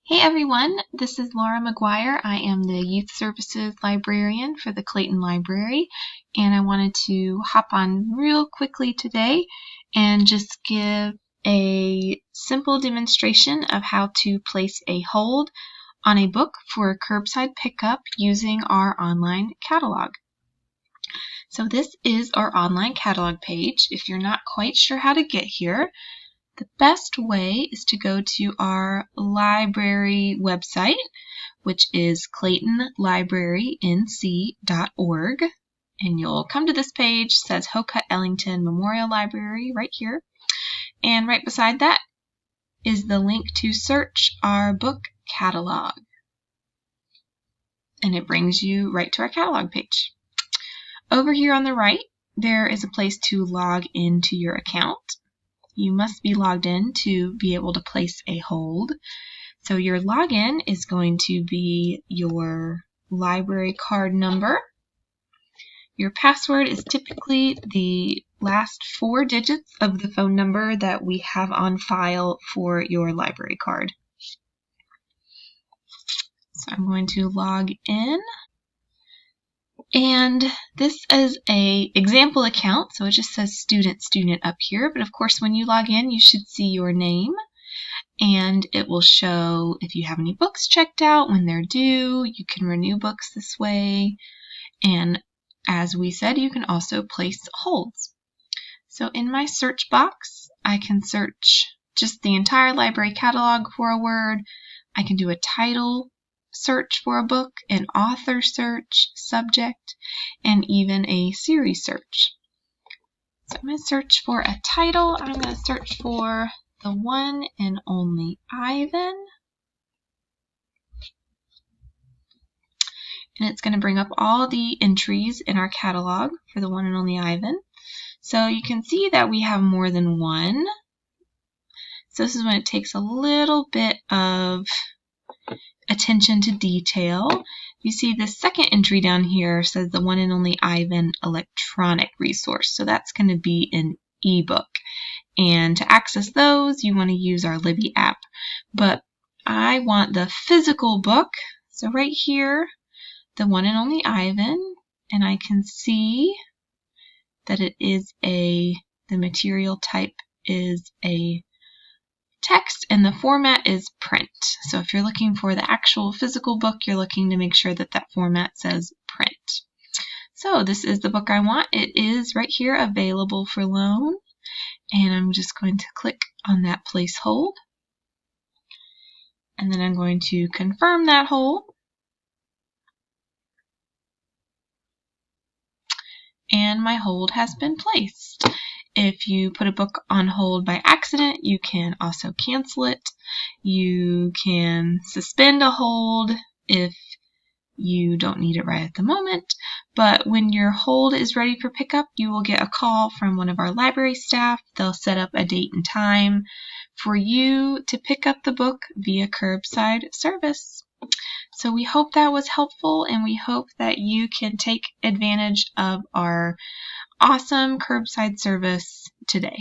Hey everyone, this is Laura McGuire. I am the Youth Services Librarian for the Clayton Library, and I wanted to hop on real quickly today and just give a simple demonstration of how to place a hold on a book for curbside pickup using our online catalog. So this is our online catalog page. If you're not quite sure how to get here, the best way is to go to our library website, which is claytonlibrarync.org, and you'll come to this page. It says Hocutt-Ellington Memorial Library right here, and right beside that is the link to search our book catalog, and it brings you right to our catalog page. Over here on the right, there is a place to log into your account. You must be logged in to be able to place a hold. So your login is going to be your library card number. Your password is typically the last 4 digits of the phone number that we have on file for your library card. So I'm going to log in. And this is an example account, so it just says student up here. But of course, when you log in, you should see your name, and it will show if you have any books checked out, when they're due. You can renew books this way. And as we said, you can also place holds. So in my search box, I can search just the entire library catalog for a word. I can do a title search for a book, an author search, subject, and even a series search. So I'm going to search for a title. I'm going to search for The One and Only Ivan. And it's going to bring up all the entries in our catalog for The One and Only Ivan. So you can see that we have more than one. So this is when it takes a little bit of attention to detail. You see the second entry down here says The One and Only Ivan electronic resource. So that's going to be an ebook. And to access those, you want to use our Libby app. But I want the physical book. So right here, The One and Only Ivan, and I can see that it is the material type is a text, and the format is print. So if you're looking for the actual physical book, you're looking to make sure that that format says print. So this is the book I want. It is right here available for loan, and I'm just going to click on that place hold, and then I'm going to confirm that hold, and my hold has been placed. If you put a book on hold by accident, you can also cancel it. You can suspend a hold if you don't need it right at the moment. But when your hold is ready for pickup, you will get a call from one of our library staff. They'll set up a date and time for you to pick up the book via curbside service. So we hope that was helpful, and we hope that you can take advantage of our awesome curbside service today.